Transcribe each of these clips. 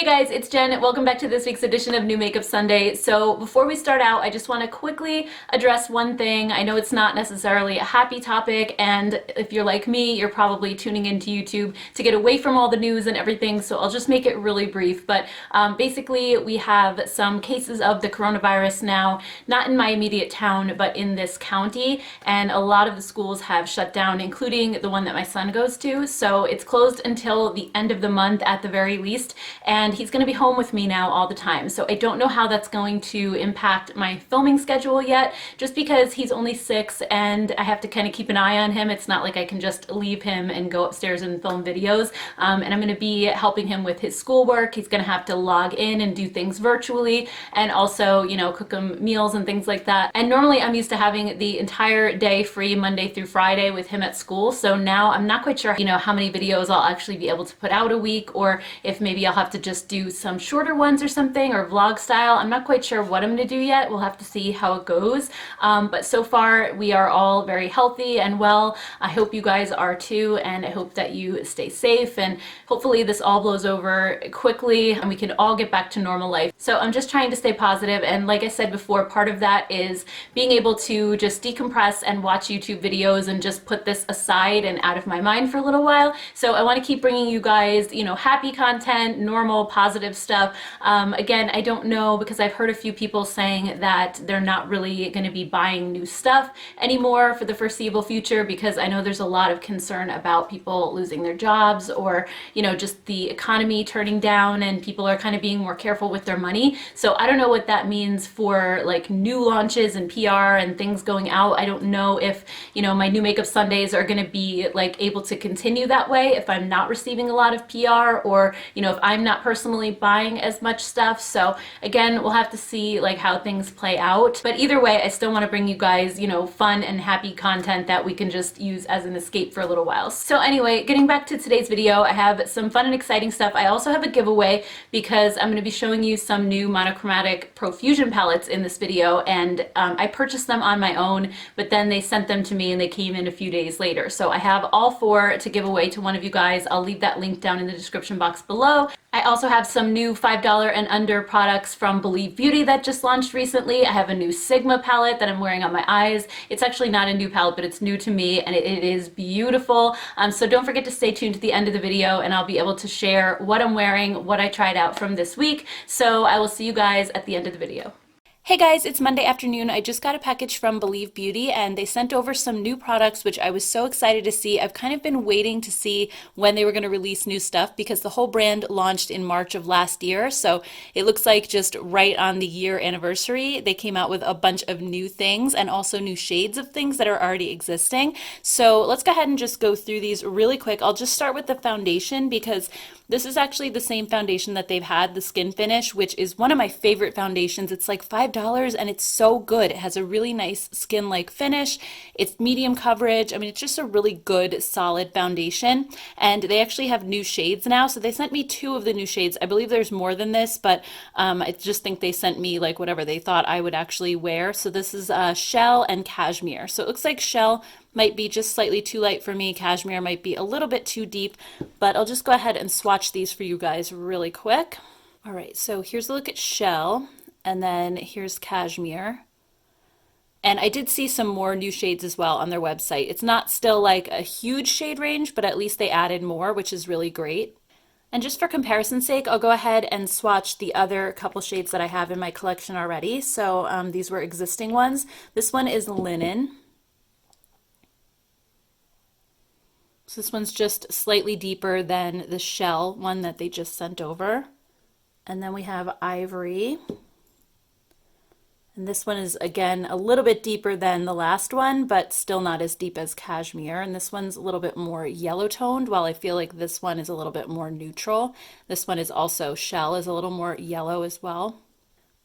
Hey guys, it's Jen. Welcome back to this week's edition of New Makeup Sunday. So before we start out, I just want to quickly address one thing. I know it's not necessarily a happy topic, and if you're like me, you're probably tuning into YouTube to get away from all the news and everything, so I'll just make it really brief. But basically, we have some cases of the coronavirus now, not in my immediate town, but in this county, and a lot of the schools have shut down, including the one that my son goes to. So it's closed until the end of the month at the very least, and he's going to be home with me now all the time. So I don't know how that's going to impact my filming schedule yet, just because he's only 6 and I have to kind of keep an eye on him. It's not like I can just leave him and go upstairs and film videos. And I'm going to be helping him with his schoolwork. He's going to have to log in and do things virtually, and also, you know, cook him meals and things like that. And normally I'm used to having the entire day free Monday through Friday with him at school. So now I'm not quite sure, you know, how many videos I'll actually be able to put out a week, or if maybe I'll have to just do some shorter ones or something, or vlog style. I'm not quite sure what I'm going to do yet. We'll have to see how it goes. But so far we are all very healthy and well. I hope you guys are too, and I hope that you stay safe, and hopefully this all blows over quickly and we can all get back to normal life. So I'm just trying to stay positive, and like I said before, part of that is being able to just decompress and watch YouTube videos and just put this aside and out of my mind for a little while. So I want to keep bringing you guys, you know, happy content, normal, positive stuff. Again, I don't know, because I've heard a few people saying that they're not really going to be buying new stuff anymore for the foreseeable future, because I know there's a lot of concern about people losing their jobs, or, you know, just the economy turning down, and people are kind of being more careful with their money. So I don't know what that means for like new launches and PR and things going out. I don't know if, you know, my New Makeup Sundays are going to be like able to continue that way if I'm not receiving a lot of PR, or, you know, if I'm not personally buying as much stuff. So again, we'll have to see like how things play out. But either way, I still want to bring you guys, you know, fun and happy content that we can just use as an escape for a little while. So anyway, getting back to today's video, I have some fun and exciting stuff. I also have a giveaway, because I'm going to be showing you some new monochromatic Profusion palettes in this video, and I purchased them on my own, but then they sent them to me and they came in a few days later. So I have all 4 to give away to one of you guys. I'll leave that link down in the description box below. I also have some new $5 and under products from Believe Beauty that just launched recently. I have a new Sigma palette that I'm wearing on my eyes. It's actually not a new palette, but it's new to me, and it is beautiful. So don't forget to stay tuned to the end of the video, and I'll be able to share what I'm wearing, what I tried out from this week. So I will see you guys at the end of the video. Hey guys, it's Monday afternoon. I just got a package from Believe Beauty, and they sent over some new products, which I was so excited to see. I've kind of been waiting to see when they were going to release new stuff, because the whole brand launched in March of last year. So it looks like just right on the year anniversary, they came out with a bunch of new things, and also new shades of things that are already existing. So let's go ahead and just go through these really quick. I'll just start with the foundation, because this is actually the same foundation that they've had, the Skin Finish, which is one of my favorite foundations. It's like $5 and it's so good. It has a really nice skin-like finish. It's medium coverage. I mean, it's just a really good, solid foundation. And they actually have new shades now. So they sent me 2 of the new shades. I believe there's more than this, but I just think they sent me like whatever they thought I would actually wear. So this is Shell and Cashmere. So it looks like Shell might be just slightly too light for me. Cashmere might be a little bit too deep, but I'll just go ahead and swatch these for you guys really quick. All right, so here's a look at Shell, and then here's Cashmere. And I did see some more new shades as well on their website. It's not still like a huge shade range, but at least they added more, which is really great. And just for comparison's sake, I'll go ahead and swatch the other couple shades that I have in my collection already. So these were existing ones. This one is Linen. So this one's just slightly deeper than the Shell one that they just sent over. And then we have Ivory. And this one is, again, a little bit deeper than the last one, but still not as deep as Cashmere. And this one's a little bit more yellow toned, while I feel like this one is a little bit more neutral. This one is also, Shell is a little more yellow as well.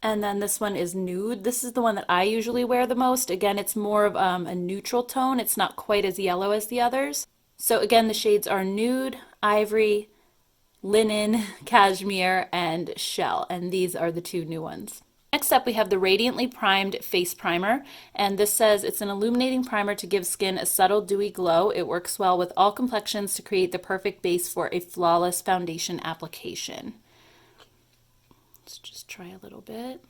And then this one is Nude. This is the one that I usually wear the most. Again, it's more of a neutral tone. It's not quite as yellow as the others. So again, the shades are Nude, Ivory, Linen, Cashmere, and Shell. And these are the 2 new ones. Next up, we have the Radiantly Primed Face Primer, and this says it's an illuminating primer to give skin a subtle dewy glow. It works well with all complexions to create the perfect base for a flawless foundation application. Let's just try a little bit.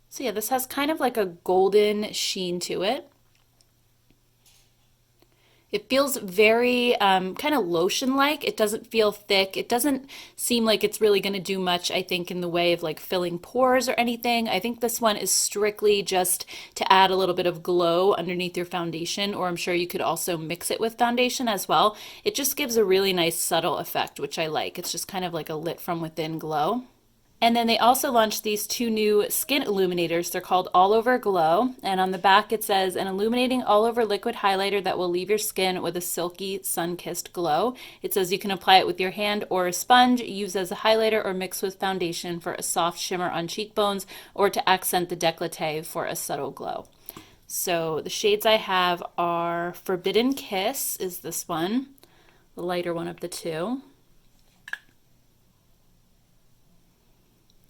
So yeah, this has kind of like a golden sheen to it. It feels very kind of lotion-like. It doesn't feel thick. It doesn't seem like it's really going to do much, I think, in the way of like filling pores or anything. I think this one is strictly just to add a little bit of glow underneath your foundation, or I'm sure you could also mix it with foundation as well. It just gives a really nice subtle effect, which I like. It's just kind of like a lit from within glow. And then they also launched these two new skin illuminators. They're called All Over Glow. And on the back it says, an illuminating all over liquid highlighter that will leave your skin with a silky, sun-kissed glow. It says you can apply it with your hand or a sponge, use as a highlighter, or mix with foundation for a soft shimmer on cheekbones, or to accent the décolleté for a subtle glow. So the shades I have are Forbidden Kiss is this one, the lighter one of the two.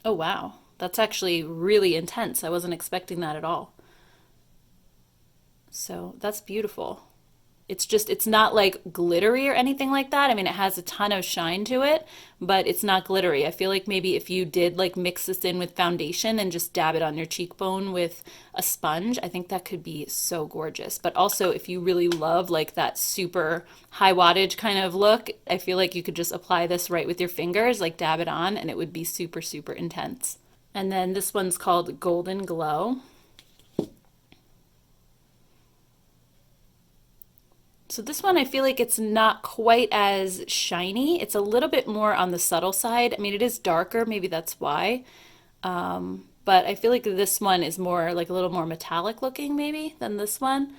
Oh wow, that's actually really intense. I wasn't expecting that at all. So that's beautiful. It's not like glittery or anything like that. I mean, it has a ton of shine to it, but it's not glittery. I feel like maybe if you did like mix this in with foundation and just dab it on your cheekbone with a sponge, I think that could be so gorgeous. But also if you really love like that super high wattage kind of look, I feel like you could just apply this right with your fingers, like dab it on, and it would be super, super intense. And then this one's called Golden Glow. So this one, I feel like it's not quite as shiny. It's a little bit more on the subtle side. I mean, it is darker, maybe that's why. But I feel like this one is more like a little more metallic looking maybe than this one.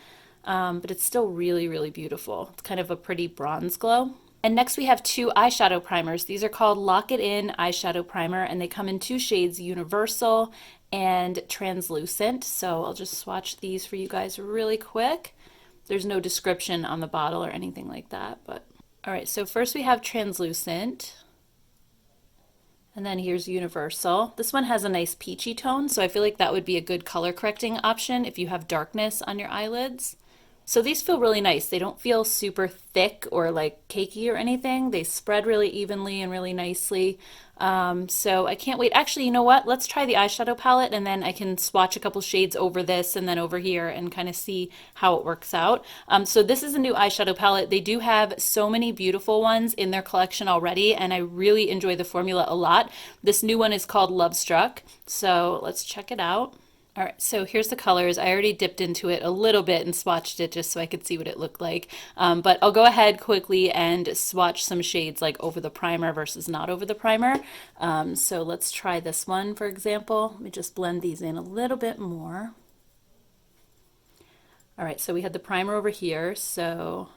But it's still really, really beautiful. It's kind of a pretty bronze glow. And next we have two eyeshadow primers. These are called Lock It In Eyeshadow Primer, and they come in two shades, Universal and Translucent. So I'll just swatch these for you guys really quick. There's no description on the bottle or anything like that, but all right, so first we have Translucent, and then here's Universal. This one has a nice peachy tone, so I feel like that would be a good color correcting option if you have darkness on your eyelids. So these feel really nice. They don't feel super thick or like cakey or anything. They spread really evenly and really nicely. So I can't wait. Actually, you know what? Let's try the eyeshadow palette and then I can swatch a couple shades over this and then over here and kind of see how it works out. So this is a new eyeshadow palette. They do have so many beautiful ones in their collection already, and I really enjoy the formula a lot. This new one is called Love Struck. So let's check it out. All right, so here's the colors. I already dipped into it a little bit and swatched it just so I could see what it looked like. But I'll go ahead quickly and swatch some shades like over the primer versus not over the primer. So let's try this one, for example. Let me just blend these in a little bit more. All right, so we had the primer over here. So,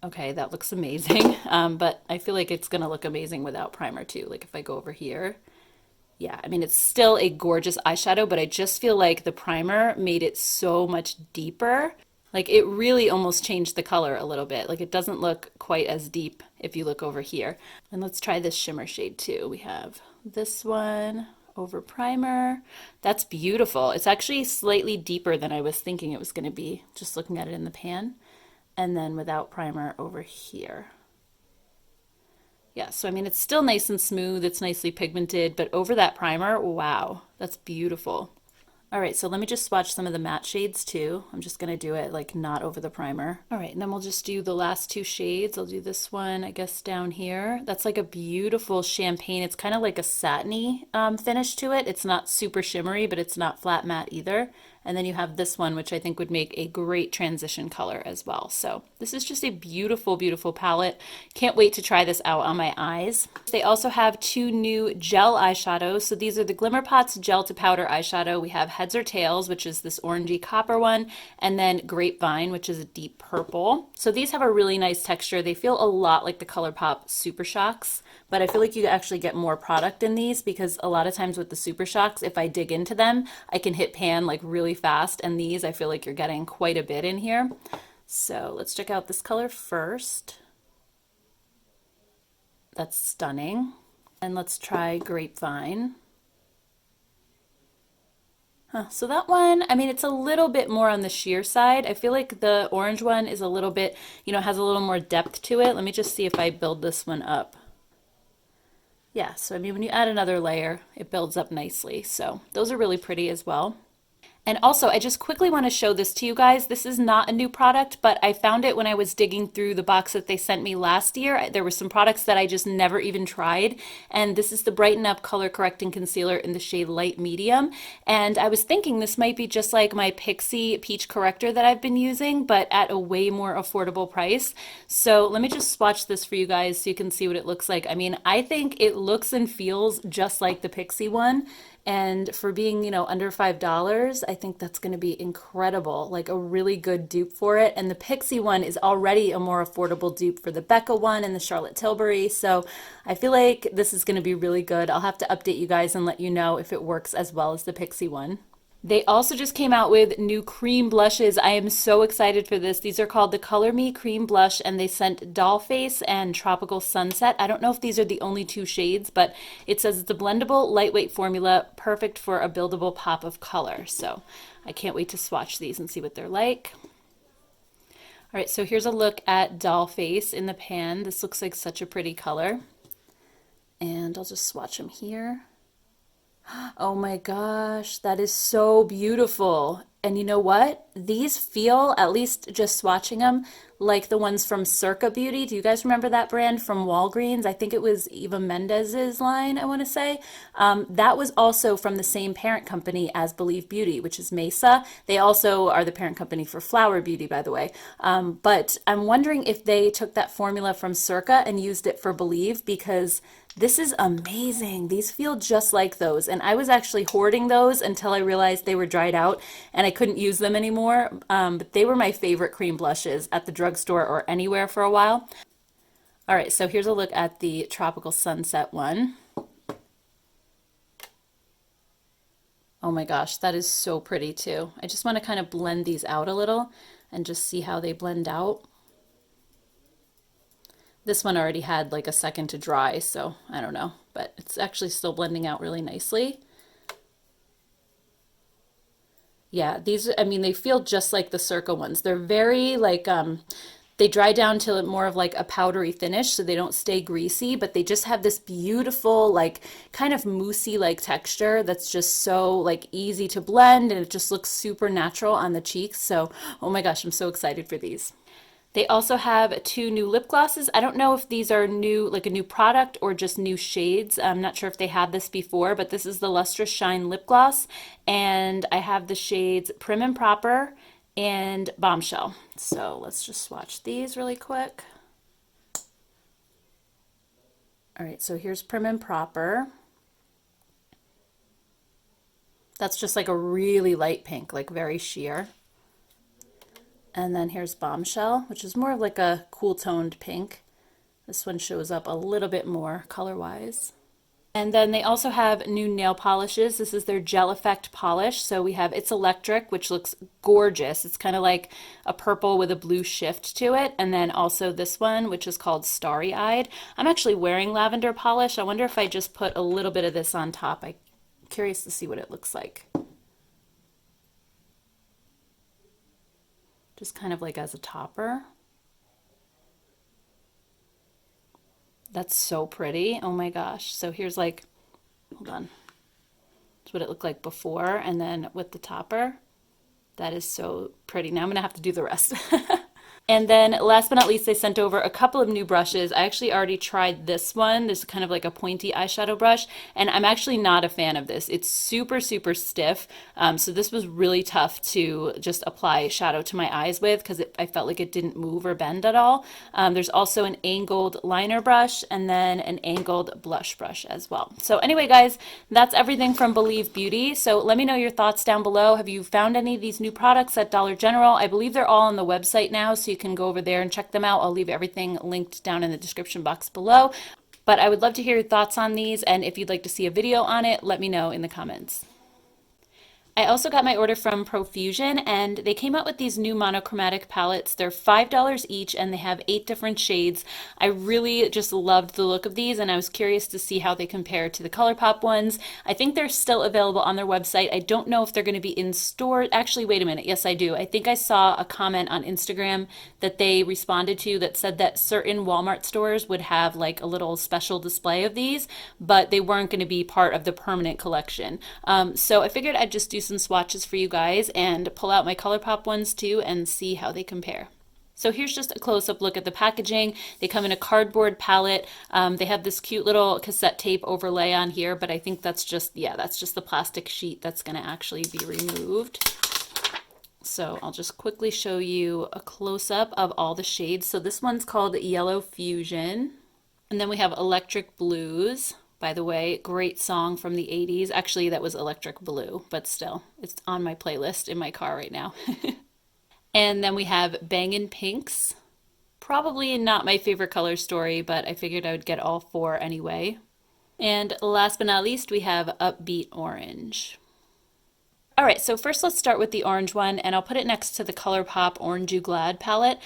okay, that looks amazing. But I feel like it's gonna look amazing without primer too. Like if I go over here. Yeah, I mean, it's still a gorgeous eyeshadow, but I just feel like the primer made it so much deeper. Like it really almost changed the color a little bit. Like it doesn't look quite as deep if you look over here. And let's try this shimmer shade too. We have this one over primer. That's beautiful. It's actually slightly deeper than I was thinking it was going to be, just looking at it in the pan. And then without primer over here. Yeah, so I mean, it's still nice and smooth, it's nicely pigmented, but over that primer, wow, that's beautiful. All right, so let me just swatch some of the matte shades too. I'm just gonna do it like not over the primer. All right, and then we'll just do the last two shades. I'll do this one, I guess, down here. That's like a beautiful champagne. It's kind of like a satiny finish to it. It's not super shimmery, but it's not flat matte either. And then you have this one, which I think would make a great transition color as well. So this is just a beautiful, beautiful palette. Can't wait to try this out on my eyes. They also have two new gel eyeshadows. So these are the Glimmer Pots Gel to Powder eyeshadow. We have Heads or Tails, which is this orangey copper one, and then Grapevine, which is a deep purple. So these have a really nice texture. They feel a lot like the ColourPop Super Shocks, but I feel like you actually get more product in these because a lot of times with the Super Shocks, if I dig into them, I can hit pan like really fast, and these I feel like you're getting quite a bit in here. So let's check out this color first. That's stunning. And let's try Grapevine. So that one, I mean, it's a little bit more on the sheer side. I feel like the orange one is a little bit, has a little more depth to it. Let me just see if I build this one up. Yeah, so I mean, when you add another layer, it builds up nicely. So those are really pretty as well. And also, I just quickly want to show this to you guys. This is not a new product, but I found it when I was digging through the box that they sent me last year. There were some products that I just never even tried. And this is the Brighten Up Color Correcting Concealer in the shade Light Medium. And I was thinking this might be just like my Pixie Peach Corrector that I've been using, but at a way more affordable price. So let me just swatch this for you guys so you can see what it looks like. I mean, I think it looks and feels just like the Pixie one. And for being, under $5, I think that's going to be incredible, like a really good dupe for it. And the Pixie one is already a more affordable dupe for the Becca one and the Charlotte Tilbury. So I feel like this is going to be really good. I'll have to update you guys and let you know if it works as well as the Pixie one. They also just came out with new cream blushes. I am so excited for this. These are called the Color Me Cream Blush, and they sent Dollface and Tropical Sunset. I don't know if these are the only two shades, but it says it's a blendable, lightweight formula, perfect for a buildable pop of color. So I can't wait to swatch these and see what they're like. All right, so here's a look at Dollface in the pan. This looks like such a pretty color. And I'll just swatch them here. Oh my gosh, that is so beautiful. And you know what? These feel, at least just swatching them, like the ones from Circa Beauty. Do you guys remember that brand from Walgreens? I think it was Eva Mendez's line, I want to say. That was also from the same parent company as Believe Beauty, which is Mesa. They also are the parent company for Flower Beauty, by the way. But I'm wondering if they took that formula from Circa and used it for Believe, because this is amazing. These feel just like those. And I was actually hoarding those until I realized they were dried out and I couldn't use them anymore. But they were my favorite cream blushes at the drugstore or anywhere for a while. All right, so here's a look at the Tropical Sunset one. Oh my gosh, that is so pretty too. I just want to kind of blend these out a little and just see how they blend out. This one already had like a second to dry, so I don't know, but it's actually still blending out really nicely. Yeah, these, I mean, they feel just like the Circa ones. They're very like, they dry down to more of like a powdery finish, so they don't stay greasy, but they just have this beautiful, like kind of moussey like texture that's just so like easy to blend, and it just looks super natural on the cheeks. So, oh my gosh, I'm so excited for these. They also have two new lip glosses. I don't know if these are new, like a new product or just new shades. I'm not sure if they had this before, but this is the Lustrous Shine Lip Gloss. And I have the shades Prim and Proper and Bombshell. So let's just swatch these really quick. All right, so here's Prim and Proper. That's just like a really light pink, like very sheer. And then here's Bombshell, which is more of like a cool toned pink. This one shows up a little bit more color-wise. And then they also have new nail polishes. This is their Gel Effect polish. So we have It's Electric, which looks gorgeous. It's kind of like a purple with a blue shift to it. And then also this one, which is called Starry Eyed. I'm actually wearing lavender polish. I wonder if I just put a little bit of this on top. I'm curious to see what it looks like. Just kind of like as a topper. That's so pretty. Oh my gosh. So here's like, hold on. That's what it looked like before, and then with the topper. That is so pretty. Now I'm gonna have to do the rest. And then last but not least, they sent over a couple of new brushes. I actually already tried this one. This is kind of like a pointy eyeshadow brush, and I'm actually not a fan of this. It's super, super stiff. So this was really tough to just apply shadow to my eyes with, because I felt like it didn't move or bend at all. There's also an angled liner brush and then an angled blush brush as well. So anyway, guys, that's everything from Believe Beauty. So let me know your thoughts down below. Have you found any of these new products at Dollar General? I believe they're all on the website now, so you can go over there and check them out. I'll leave everything linked down in the description box below. But I would love to hear your thoughts on these, and if you'd like to see a video on it, let me know in the comments. I also got my order from Profusion and they came out with these new monochromatic palettes. They're $5 each and they have 8 different shades. I really just loved the look of these and I was curious to see how they compare to the ColourPop ones. I think they're still available on their website. I don't know if they're going to be in store. Actually, wait a minute. Yes, I do. I think I saw a comment on Instagram that they responded to that said that certain Walmart stores would have like a little special display of these, but they weren't going to be part of the permanent collection. So I figured I'd just do some swatches for you guys and pull out my ColourPop ones too and see how they compare. So here's just a close-up look at the packaging. They come in a cardboard palette. They have this cute little cassette tape overlay on here, but I think that's just, yeah, that's just the plastic sheet that's going to actually be removed. So I'll just quickly show you a close-up of all the shades. So this one's called Yellow Fusion. And then we have Electric Blues. By the way, great song from the 80s. Actually, that was Electric Blue, but still, it's on my playlist in my car right now. And then we have Bangin' Pinks. Probably not my favorite color story, but I figured I would get all 4 anyway. And last but not least, we have Upbeat Orange. All right, so first let's start with the orange one, and I'll put it next to the ColourPop Orange You Glad palette.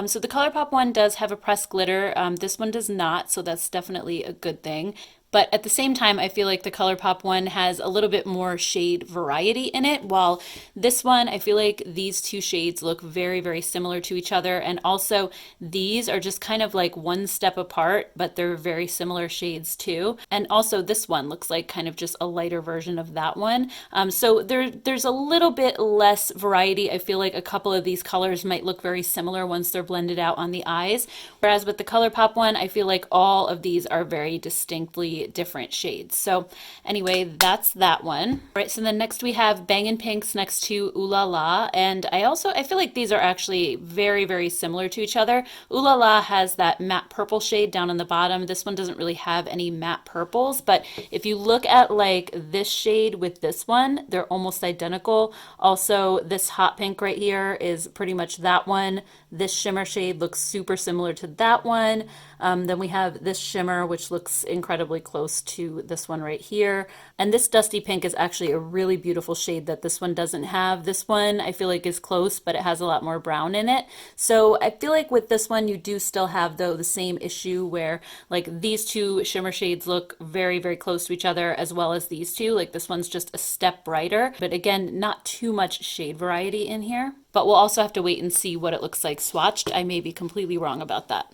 So the ColourPop one does have a pressed glitter. This one does not, so that's definitely a good thing. But at the same time, I feel like the ColourPop one has a little bit more shade variety in it, while this one, I feel like these 2 shades look very, very similar to each other. And also, these are just kind of like one step apart, but they're very similar shades too. And also, this one looks like kind of just a lighter version of that one. So there's a little bit less variety. I feel like a couple of these colors might look very similar once they're blended out on the eyes. Whereas with the ColourPop one, I feel like all of these are very distinctly different shades. So anyway, that's that one. All right, so then next we have Bangin' Pinks next to Ooh La La, and I feel like these are actually very, very similar to each other. Ooh La La has that matte purple shade down on the bottom. This one doesn't really have any matte purples, but if you look at like this shade with this one, they're almost identical. Also, this hot pink right here is pretty much that one. This shimmer shade looks super similar to that one. Then we have this shimmer, which looks incredibly close to this one right here. And this dusty pink is actually a really beautiful shade that this one doesn't have. This one I feel like is close, but it has a lot more brown in it. So I feel like with this one, you do still have though the same issue where like these 2 shimmer shades look very, very close to each other, as well as these 2. Like this one's just a step brighter, but again, not too much shade variety in here. But we'll also have to wait and see what it looks like swatched. I may be completely wrong about that.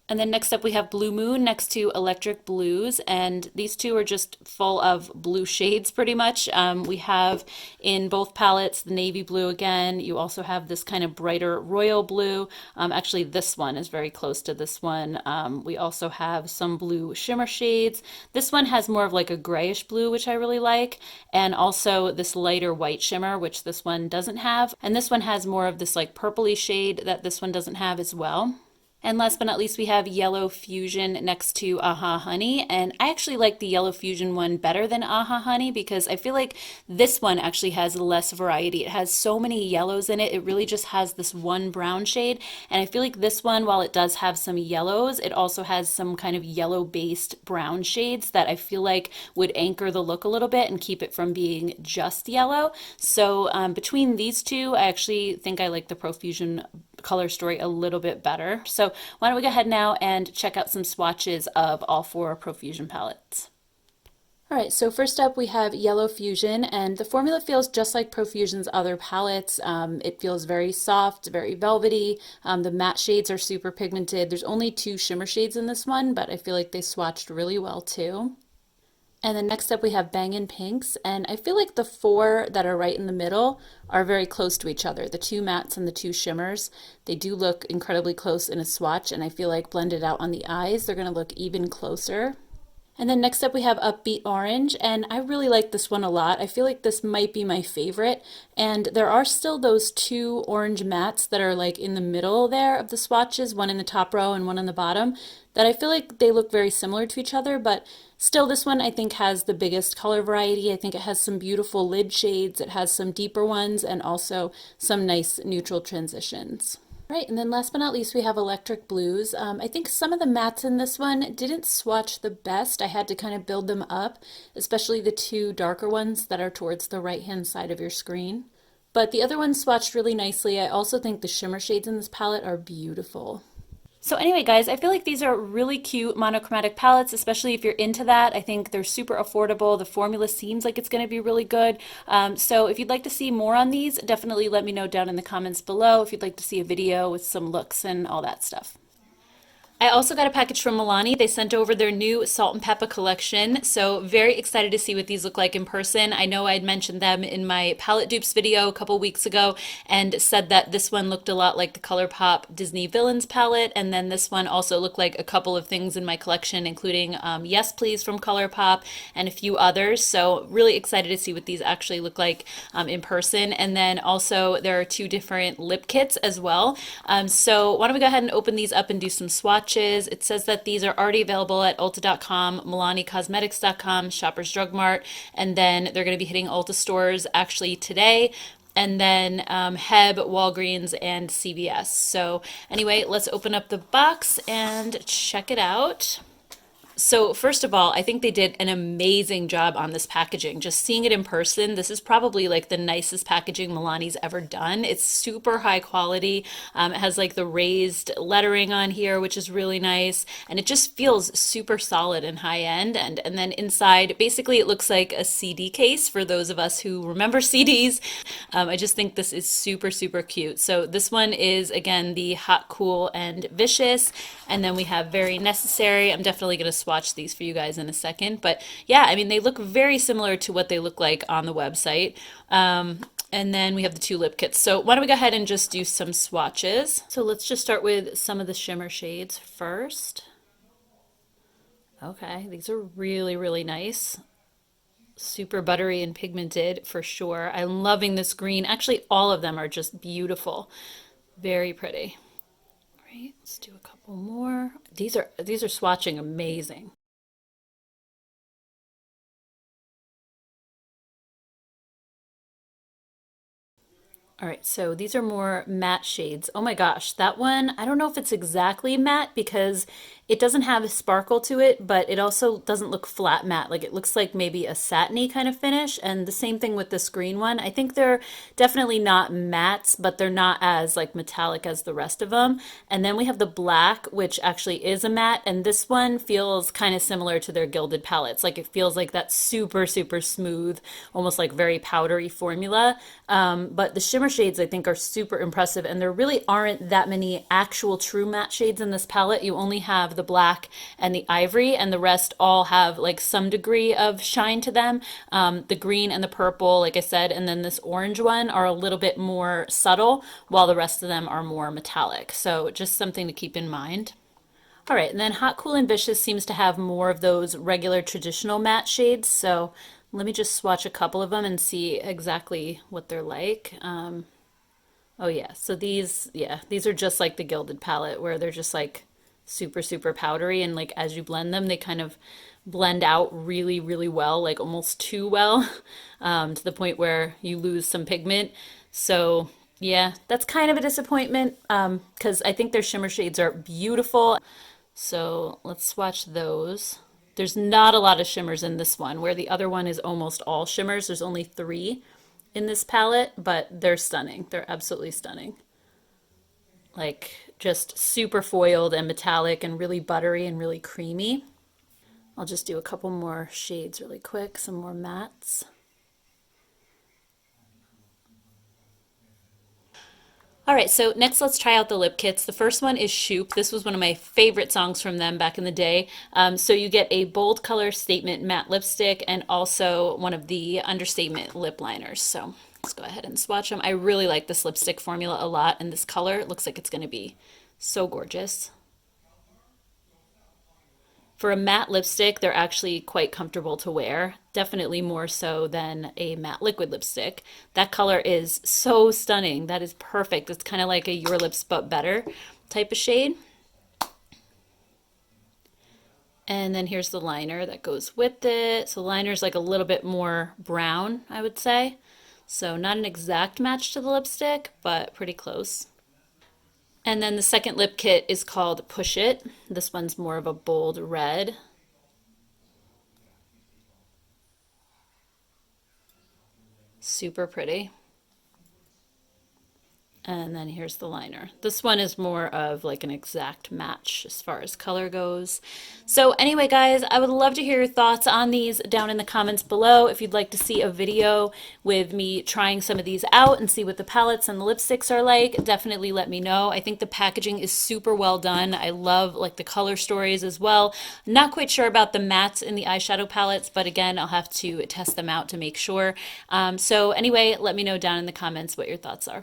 And then next up we have Blue Moon next to Electric Blues, and these 2 are just full of blue shades pretty much. We have in both palettes the navy blue again. You also have this kind of brighter royal blue. Actually, this one is very close to this one. We also have some blue shimmer shades. This one has more of like a grayish blue, which I really like, and also this lighter white shimmer, which this one doesn't have. And this one has more of this like purpley shade that this one doesn't have as well. And last but not least, we have Yellow Fusion next to Aha Honey. And I actually like the Yellow Fusion one better than Aha Honey because I feel like this one actually has less variety. It has so many yellows in it. It really just has this one brown shade. And I feel like this one, while it does have some yellows, it also has some kind of yellow-based brown shades that I feel like would anchor the look a little bit and keep it from being just yellow. So between these 2, I actually think I like the Profusion color story a little bit better. So why don't we go ahead now and check out some swatches of all 4 Profusion palettes. All right, so first up we have Yellow Fusion, and the formula feels just like Profusion's other palettes. It feels very soft, very velvety. The matte shades are super pigmented. There's only 2 shimmer shades in this one, but I feel like they swatched really well too. And then next up we have Bangin' Pinks, and I feel like the 4 that are right in the middle are very close to each other. The 2 mattes and the 2 shimmers, they do look incredibly close in a swatch, and I feel like blended out on the eyes, they're gonna look even closer. And then next up we have Upbeat Orange, and I really like this one a lot. I feel like this might be my favorite, and there are still those 2 orange mattes that are like in the middle there of the swatches, one in the top row and one on the bottom, that I feel like they look very similar to each other, but still this one I think has the biggest color variety. I think it has some beautiful lid shades, it has some deeper ones, and also some nice neutral transitions. Right, and then last but not least, we have electric blues. I think some of the mattes in this one didn't swatch the best. I had to kind of build them up, especially the two darker ones that are towards the right-hand side of your screen. But the other ones swatched really nicely. I also think the shimmer shades in this palette are beautiful. So anyway, guys, I feel like these are really cute monochromatic palettes, especially if you're into that. I think they're super affordable. The formula seems like it's going to be really good. So if you'd like to see more on these, definitely let me know down in the comments below if you'd like to see a video with some looks and all that stuff. I also got a package from Milani. They sent over their new Salt-N-Pepa collection, so very excited to see what these look like in person. I know I had mentioned them in my palette dupes video a couple weeks ago and said that this one looked a lot like the ColourPop Disney Villains palette, and then this one also looked like a couple of things in my collection, including Yes Please from ColourPop and a few others. So really excited to see what these actually look like in person. And then also there are two different lip kits as well. So why don't we go ahead and open these up and do some swatches. It says that these are already available at Ulta.com, MilaniCosmetics.com, Shoppers Drug Mart, and then they're going to be hitting Ulta stores actually today, and then Heb, Walgreens, and CVS. So anyway, let's open up the box and check it out. So first of all, I think they did an amazing job on this packaging. Just seeing it in person, this is probably like the nicest packaging Milani's ever done. It's super high quality. It has like the raised lettering on here, which is really nice. And it just feels super solid and high end. And then inside, basically it looks like a CD case for those of us who remember CDs. I just think this is super, super cute. So this one is, again, the Hot, Cool, and Vicious. And then we have Very Necessary. I'm definitely going to swatch these for you guys in a second. But yeah, I mean, they look very similar to what they look like on the website. And then we have the two lip kits. So why don't we go ahead and just do some swatches. So let's just start with some of the shimmer shades first. Okay, these are really, really nice. Super buttery and pigmented for sure. I'm loving this green. Actually, all of them are just beautiful. Very pretty. All right, let's do a couple more. These are swatching amazing. All right, so these are more matte shades. Oh my gosh, that one, I don't know if it's exactly matte because it doesn't have a sparkle to it, but it also doesn't look flat matte. Like it looks like maybe a satiny kind of finish. And the same thing with this green one. I think they're definitely not mattes, but they're not as like metallic as the rest of them. And then we have the black, which actually is a matte. And this one feels kind of similar to their gilded palettes. Like it feels like that super, super smooth, almost like very powdery formula. But the shimmer shades I think are super impressive, and there really aren't that many actual true matte shades in this palette. You only have the black and the ivory, and the rest all have like some degree of shine to them. The green and the purple, like I said, and then this orange one are a little bit more subtle, while the rest of them are more metallic. So just something to keep in mind. All right, and then Hot, Cool, and Vicious seems to have more of those regular traditional matte shades. So let me just swatch a couple of them and see exactly what they're like. Oh yeah, so these are just like the Gilded palette where they're just like super, super powdery, and like as you blend them, they kind of blend out really, really well, like almost too well, to the point where you lose some pigment. So yeah, that's kind of a disappointment, because I think their shimmer shades are beautiful. So let's swatch those. There's not a lot of shimmers in this one, where the other one is almost all shimmers. There's only three in this palette, but they're stunning. They're absolutely stunning. Like just super foiled and metallic and really buttery and really creamy. I'll just do a couple more shades really quick, some more mattes. All right, so next let's try out the lip kits. The first one is Shoop. This was one of my favorite songs from them back in the day. So you get a bold color statement matte lipstick and also one of the understatement lip liners. So let's go ahead and swatch them. I really like this lipstick formula a lot, and this color, it looks like it's going to be so gorgeous. For a matte lipstick, they're actually quite comfortable to wear, definitely more so than a matte liquid lipstick. That color is so stunning. That is perfect. It's kind of like a Your Lips But Better type of shade. And then here's the liner that goes with it. So the liner's like a little bit more brown, I would say. So not an exact match to the lipstick, but pretty close. And then the second lip kit is called Push It. This one's more of a bold red. Super pretty. And then here's the liner. This one is more of like an exact match as far as color goes. So anyway, guys, I would love to hear your thoughts on these down in the comments below. If you'd like to see a video with me trying some of these out and see what the palettes and the lipsticks are like, definitely let me know. I think the packaging is super well done. I love like the color stories as well. Not quite sure about the mattes in the eyeshadow palettes, but again, I'll have to test them out to make sure. So anyway, let me know down in the comments what your thoughts are.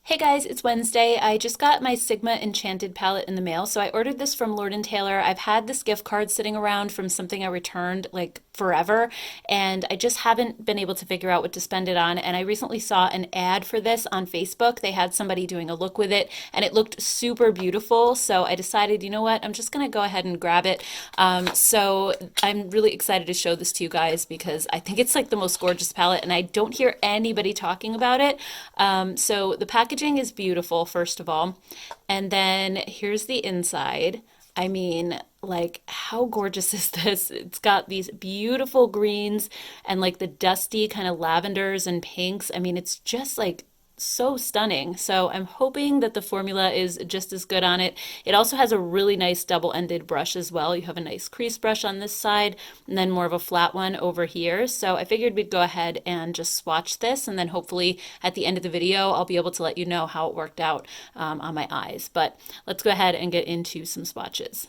Hey guys, it's Wednesday. I just got my Sigma Enchanted palette in the mail. So I ordered this from Lord & Taylor. I've had this gift card sitting around from something I returned like forever, and I just haven't been able to figure out what to spend it on. And I recently saw an ad for this on Facebook. They had somebody doing a look with it and it looked super beautiful. So I decided, you know what, I'm just gonna go ahead and grab it. So I'm really excited to show this to you guys because I think it's like the most gorgeous palette and I don't hear anybody talking about it. So the packaging is beautiful, first of all. And then here's the inside. I mean, like, how gorgeous is this? It's got these beautiful greens and like the dusty kind of lavenders and pinks. I mean, it's just like so stunning. So I'm hoping that the formula is just as good on it. It also has a really nice double-ended brush as well. You have a nice crease brush on this side and then more of a flat one over here. So I figured we'd go ahead and just swatch this, and then hopefully at the end of the video I'll be able to let you know how it worked out on my eyes. But let's go ahead and get into some swatches.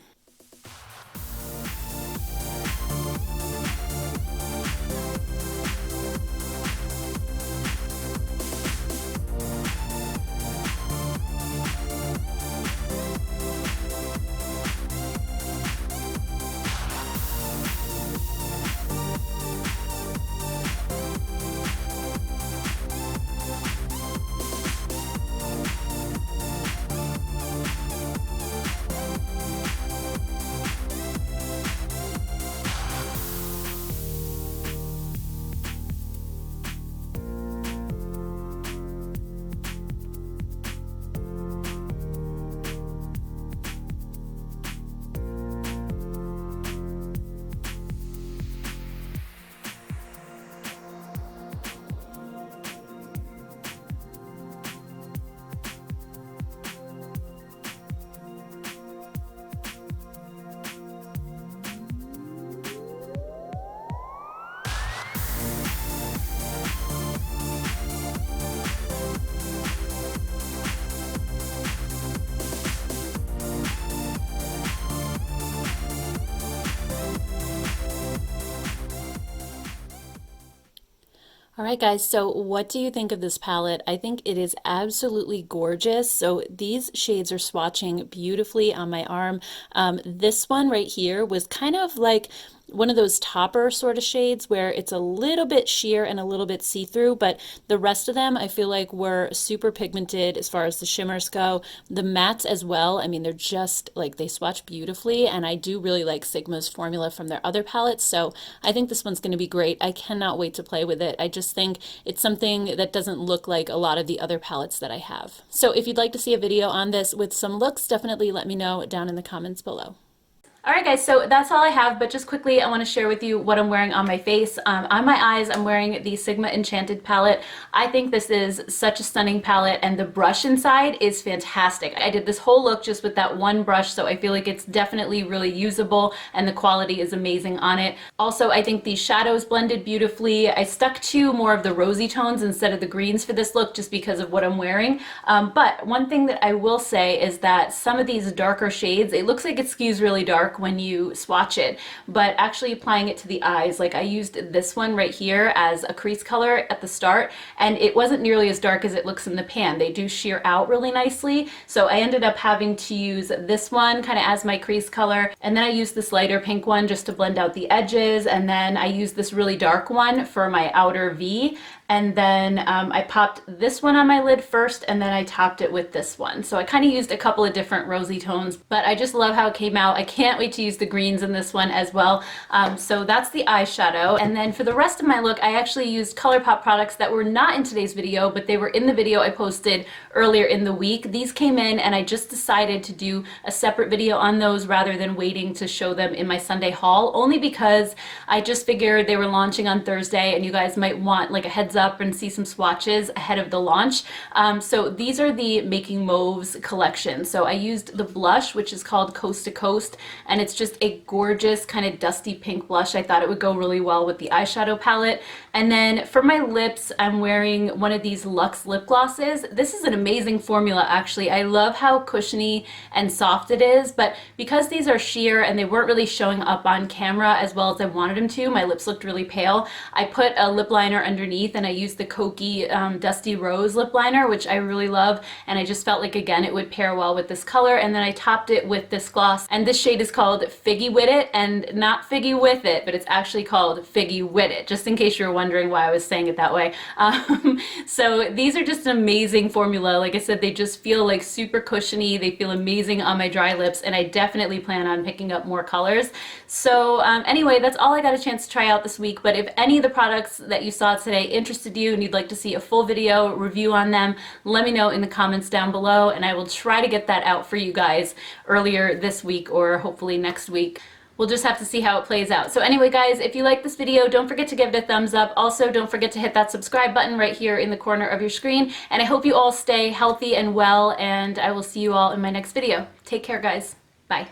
All right, guys, so what do you think of this palette? I think it is absolutely gorgeous. So these shades are swatching beautifully on my arm. This one right here was kind of like one of those topper sort of shades where it's a little bit sheer and a little bit see-through, but the rest of them I feel like were super pigmented as far as the shimmers go. The mattes as well, I mean, they're just like, they swatch beautifully, and I do really like Sigma's formula from their other palettes, so I think this one's going to be great. I cannot wait to play with it. I just think it's something that doesn't look like a lot of the other palettes that I have. So if you'd like to see a video on this with some looks, definitely let me know down in the comments below. All right, guys, so that's all I have, but just quickly, I want to share with you what I'm wearing on my face. On my eyes, I'm wearing the Sigma Enchanted palette. I think this is such a stunning palette, and the brush inside is fantastic. I did this whole look just with that one brush, so I feel like it's definitely really usable, and the quality is amazing on it. Also, I think these shadows blended beautifully. I stuck to more of the rosy tones instead of the greens for this look just because of what I'm wearing. But one thing that I will say is that some of these darker shades, it looks like it skews really dark when you swatch it, but actually applying it to the eyes, like I used this one right here as a crease color at the start, and it wasn't nearly as dark as it looks in the pan. They do sheer out really nicely, so I ended up having to use this one kind of as my crease color, and then I used this lighter pink one just to blend out the edges, and then I used this really dark one for my outer V, and then I popped this one on my lid first, and then I topped it with this one. So I kind of used a couple of different rosy tones, but I just love how it came out. I can't wait to use the greens in this one as well. So that's the eyeshadow. And then for the rest of my look, I actually used ColourPop products that were not in today's video, but they were in the video I posted earlier in the week. These came in and I just decided to do a separate video on those rather than waiting to show them in my Sunday haul, only because I just figured they were launching on Thursday and you guys might want like a heads up and see some swatches ahead of the launch. So these are the Making Mauves collection. So I used the blush, which is called Coast to Coast, and it's just a gorgeous kind of dusty pink blush. I thought it would go really well with the eyeshadow palette. And then for my lips, I'm wearing one of these Luxe lip glosses. This is an amazing formula, actually. I love how cushiony and soft it is, but because these are sheer and they weren't really showing up on camera as well as I wanted them to, my lips looked really pale. I put a lip liner underneath and I used the Kokie Dusty Rose lip liner, which I really love, and I just felt like, again, it would pair well with this color. And then I topped it with this gloss, and this shade is called Figgy With It, and not Figgy With It, but it's actually called Figgy With It, just in case you're wondering why I was saying it that way. So these are just an amazing formula. Like I said, they just feel like super cushiony. They feel amazing on my dry lips, and I definitely plan on picking up more colors. So anyway, that's all I got a chance to try out this week, but if any of the products that you saw today interested you and you'd like to see a full video review on them, let me know in the comments down below, and I will try to get that out for you guys earlier this week or hopefully next week. We'll just have to see how it plays out. So anyway, guys, if you like this video, don't forget to give it a thumbs up. Also, don't forget to hit that subscribe button right here in the corner of your screen. And I hope you all stay healthy and well, and I will see you all in my next video. Take care, guys. Bye.